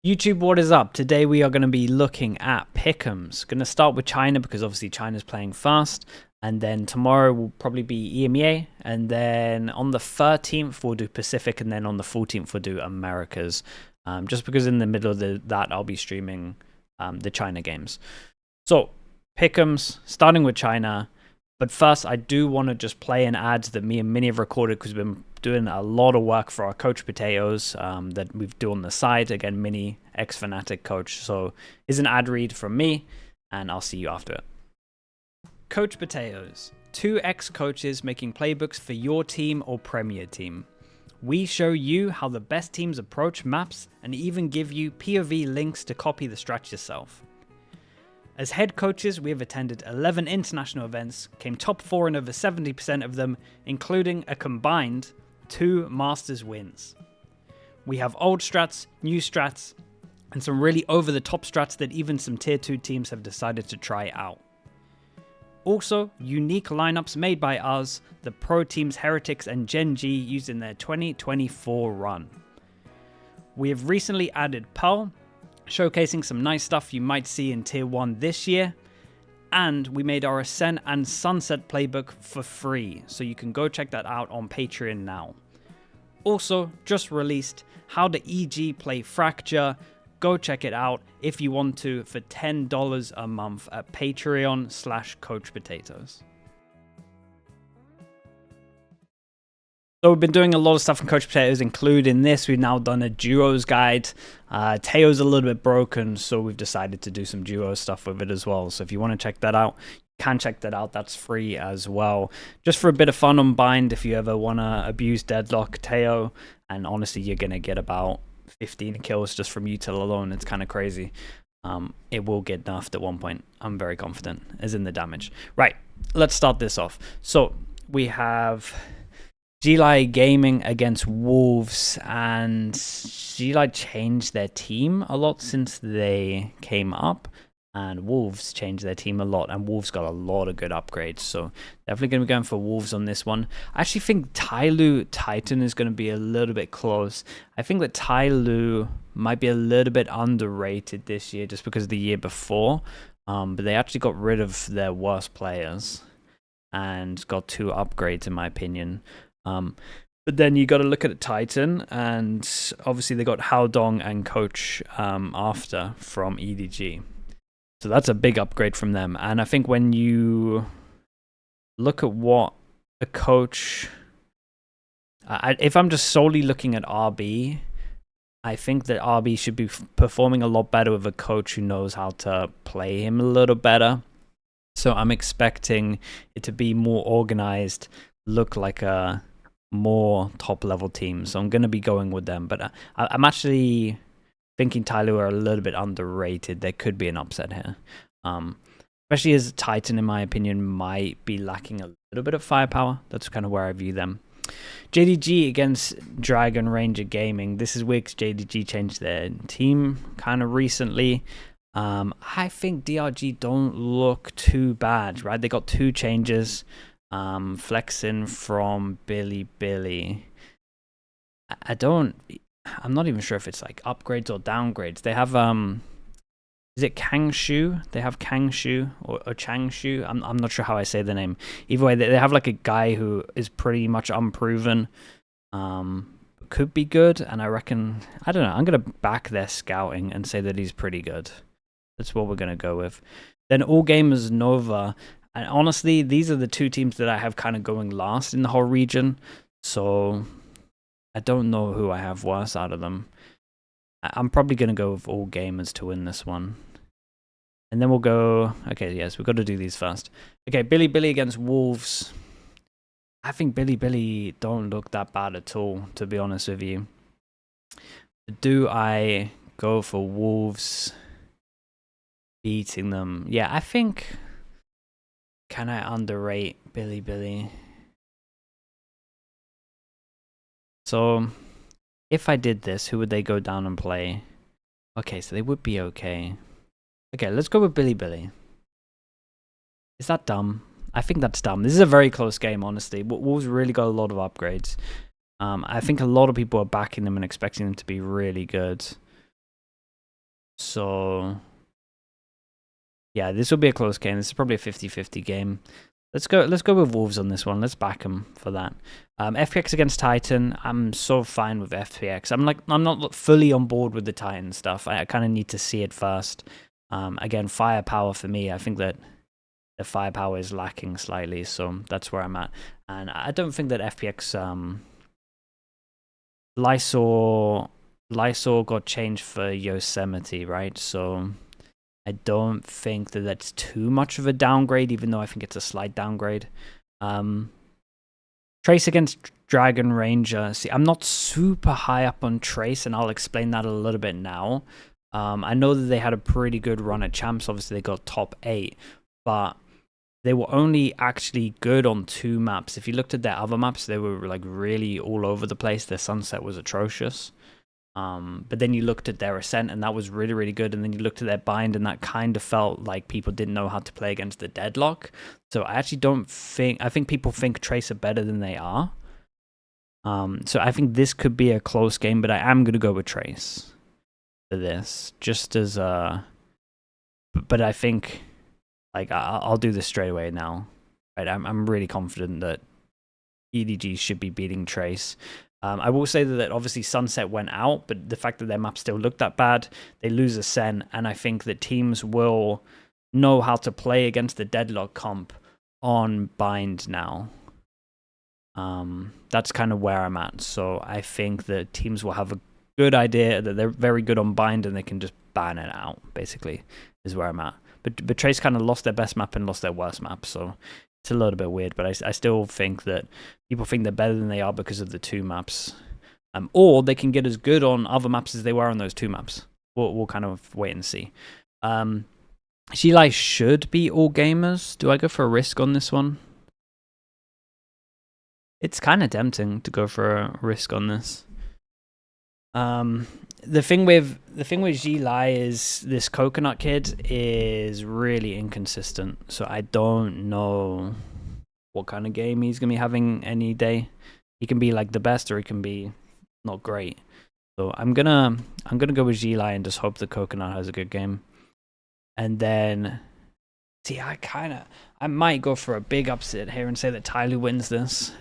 YouTube, what is up? Today we are going to be looking at Pickems. Going to start with China because obviously China's playing fast. And then tomorrow will probably be EMEA. And then on the 13th we'll do Pacific. And then on the 14th we'll do Americas. Just because in the middle of that I'll be streaming the China games. So Pickems, starting with China. But first, I do want to just play an ad that me and Minnie have recorded because we've been doing a lot of work for our Coach Potatoes that we've done on the side. Again, Minnie, ex-Fnatic coach. So here's an ad read from me, and I'll see you after it. Coach Potatoes. 2 ex-coaches making playbooks for your team or Premier team. We show you how the best teams approach maps and even give you POV links to copy the strat yourself. As head coaches, we have attended 11 international events, came top 4 in over 70% of them, including a combined 2 Masters wins. We have old strats, new strats, and some really over-the-top strats that even some tier 2 teams have decided to try out. Also, unique lineups made by us, the pro teams Heretics and Gen G used in their 2024 run. We have recently added Pearl, showcasing some nice stuff you might see in Tier 1 this year. And we made our Ascent and Sunset playbook for free, so you can go check that out on Patreon now. Also, just released How to EG Play Fracture. Go check it out if you want to for $10 a month at Patreon/CoachPotatoes. So we've been doing a lot of stuff in Coach Potatoes, including this. We've now done a duos guide. Teo's a little bit broken, so we've decided to do some duo stuff with it as well. So if you want to check that out, you can check that out. That's free as well. Just for a bit of fun on Bind, if you ever want to abuse Deadlock Teo. And honestly, you're going to get about 15 kills just from util alone. It's kind of crazy. It will get nerfed at one point. I'm very confident, as in the damage. Right, let's start this off. So we have Sliggy Gaming against Wolves, and Sliggy changed their team a lot since they came up, and Wolves changed their team a lot, and Wolves got a lot of good upgrades, so definitely going to be going for Wolves on this one. I actually think Tyloo Titan is going to be a little bit close. I think that Tyloo might be a little bit underrated this year just because of the year before, but they actually got rid of their worst players and got 2 upgrades in my opinion. But then you got to look at Titan, and obviously they got Haodong and Coach after from EDG. So that's a big upgrade from them. And I think when you look at what a coach, if I'm just solely looking at RB, I think that RB should be performing a lot better with a coach who knows how to play him a little better. So I'm expecting it to be more organized, look like a more top level team, so I'm going to be going with them. But I'm actually thinking Tyloo are a little bit underrated. There could be an upset here, especially as Titan, in my opinion, might be lacking a little bit of firepower. That's kind of where I view them. JDG against Dragon Ranger Gaming. This is weird because JDG changed their team kind of recently. I think DRG don't look too bad, right? They got 2 changes. Flexing from Billy. I'm not even sure if it's like upgrades or downgrades. They have is it Kangshu? They have Kangshu or Changshu. I'm not sure how I say the name. Either way, they have like a guy who is pretty much unproven. Could be good, and I reckon, I don't know, I'm gonna back their scouting and say that he's pretty good. That's what we're gonna go with. Then All Gamers Nova. And honestly, these are the 2 teams that I have kind of going last in the whole region. So I don't know who I have worse out of them. I'm probably going to go with All Gamers to win this one. And then we'll go... Okay, yes, we've got to do these first. Okay, Billy against Wolves. I think Billy don't look that bad at all, to be honest with you. Do I go for Wolves beating them? Yeah, I think... Can I underrate Billy? So, if I did this, who would they go down and play? Okay, so they would be okay. Okay, let's go with Billy. Is that dumb? I think that's dumb. This is a very close game, honestly. Wolves really got a lot of upgrades. I think a lot of people are backing them and expecting them to be really good. So yeah, this will be a close game. This is probably a 50-50 game. Let's go with Wolves on this one. Let's back them for that. FPX against Titan. I'm so fine with FPX. I'm not fully on board with the Titan stuff. I kind of need to see it first. Again, firepower for me. I think that the firepower is lacking slightly, so that's where I'm at. And I don't think that FPX Lysol got changed for Yosemite, right? So I don't think that that's too much of a downgrade, even though I think it's a slight downgrade. Trace against Dragon Ranger. See, I'm not super high up on Trace, and I'll explain that a little bit now. I know that they had a pretty good run at Champs. Obviously, they got top 8, but they were only actually good on 2 maps. If you looked at their other maps, they were like really all over the place. Their Sunset was atrocious. But then you looked at their Ascent, and that was really, really good. And then you looked at their Bind, and that kind of felt like people didn't know how to play against the Deadlock. So I actually don't think... I think people think Trace are better than they are. So I think this could be a close game, but I am going to go with Trace for this. Just as... But I think... Like, I'll do this straight away now. Right, I'm really confident that EDG should be beating Trace. I will say that obviously Sunset went out, but the fact that their map still looked that bad, they lose Ascent, and I think that teams will know how to play against the Deadlock comp on Bind now. That's kind of where I'm at. So I think that teams will have a good idea that they're very good on Bind, and they can just ban it out, basically, is where I'm at. But Trace kind of lost their best map and lost their worst map, so it's a little bit weird. But I still think that people think they're better than they are because of the 2 maps. Or they can get as good on other maps as they were on those 2 maps. We'll kind of wait and see. Sliggy should be all gamers. Do I go for a risk on this one? It's kind of tempting to go for a risk on this. The thing with Sliggy is this Coconut Kid is really inconsistent. So I don't know what kind of game he's gonna be having any day. He can be like the best, or he can be not great. So I'm gonna go with Sliggy and just hope the Coconut has a good game. And then, see, I might go for a big upset here and say that Tyloo wins this.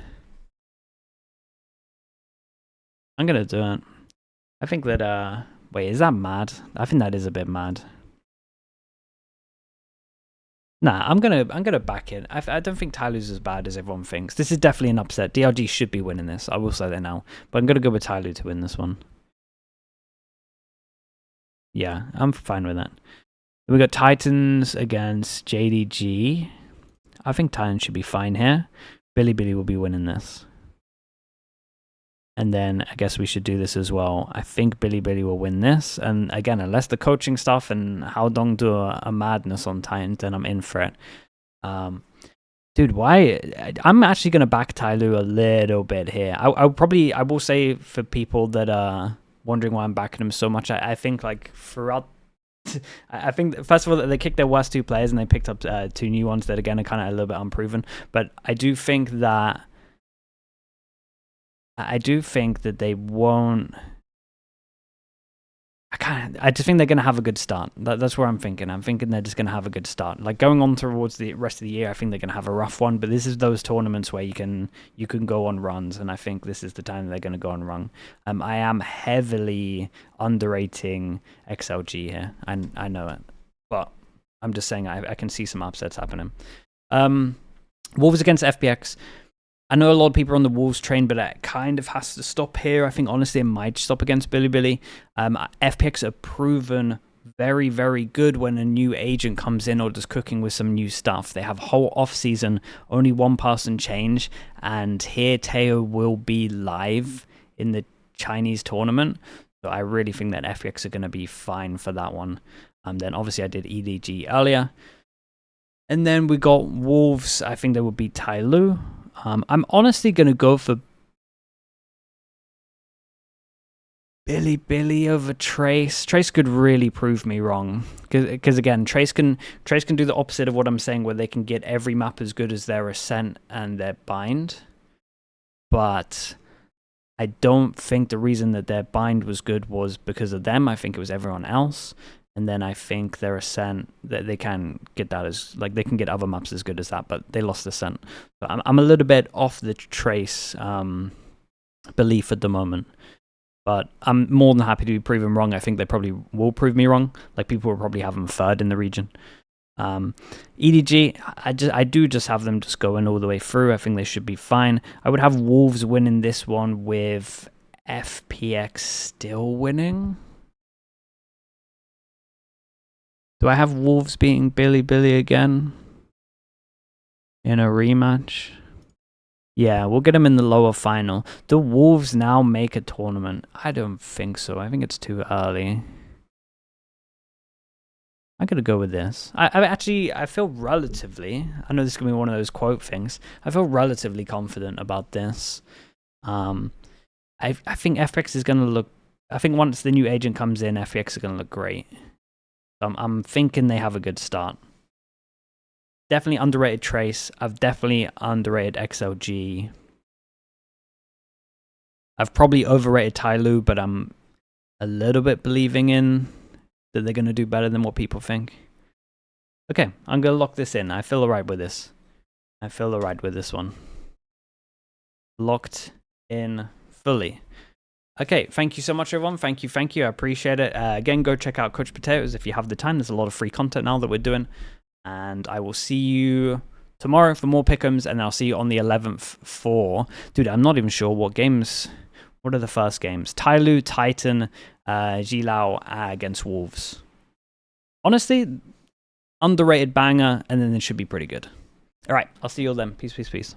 I'm gonna do it. I think that, wait, is that mad? I think that is a bit mad. Nah, I'm gonna back it. I don't think Tyloo's as bad as everyone thinks. This is definitely an upset. DRG should be winning this. I will say that now. But I'm gonna go with Tyloo to win this one. Yeah, I'm fine with that. We got Titans against JDG. I think Titans should be fine here. Billy will be winning this. And then I guess we should do this as well. I think Billy will win this. And again, unless the coaching stuff and How Dong do a madness on Titans, then I'm in for it. Dude, why? I'm actually going to back Tyloo a little bit here. I will say for people that are wondering why I'm backing him so much, I think like throughout... I think, first of all, they kicked their worst 2 players and they picked up 2 new ones that, again, are kind of a little bit unproven. But I do think that they won't... I just think they're going to have a good start. That's where I'm thinking. I'm thinking they're just going to have a good start. Like, going on towards the rest of the year, I think they're going to have a rough one. But this is those tournaments where you can go on runs, and I think this is the time they're going to go on run. I am heavily underrating XLG here. I know it. But I'm just saying I can see some upsets happening. Wolves against FPX. I know a lot of people are on the Wolves train, but it kind of has to stop here. I think, honestly, it might stop against Billy. FPX are proven very, very good when a new agent comes in or just cooking with some new stuff. They have whole off-season, only 1 person change, and here Teo will be live in the Chinese tournament. So I really think that FPX are going to be fine for that one. Then, obviously, I did EDG earlier. And then we got Wolves. I think they will beat Tyloo. I'm honestly going to go for Billy over Trace. Trace could really prove me wrong. Because again, Trace can do the opposite of what I'm saying, where they can get every map as good as their Ascent and their Bind. But I don't think the reason that their Bind was good was because of them. I think it was everyone else. And then I think their Ascent, that they can get that as, like, they can get other maps as good as that, but they lost Ascent. So I'm a little bit off the Trace belief at the moment. But I'm more than happy to be proven wrong. I think they probably will prove me wrong. Like, people will probably have them third in the region. EDG, I do just have them just going all the way through. I think they should be fine. I would have Wolves winning this one with FPX still winning. Do I have Wolves beating Billy again in a rematch? Yeah, we'll get them in the lower final. Do Wolves now make a tournament? I don't think so. I think it's too early. I'm going to go with this. I feel relatively, I know this is going to be one of those quote things. I feel relatively confident about this. I think FX is going to look, I think once the new agent comes in, FX is going to look great. I'm thinking they have a good start. Definitely underrated Trace. I've definitely underrated XLG. I've probably overrated Tyloo, but I'm a little bit believing in that they're going to do better than what people think. Okay, I'm going to lock this in. I feel alright with this. I feel alright with this one. Locked in fully. Okay, thank you so much, everyone. Thank you. I appreciate it. Again, go check out Coach Potatoes if you have the time. There's a lot of free content now that we're doing. And I will see you tomorrow for more Pickems, and I'll see you on the 11th for... Dude, I'm not even sure what games... What are the first games? Tyloo, Titan, Jilao against Wolves. Honestly, underrated banger, and then it should be pretty good. All right, I'll see you all then. Peace.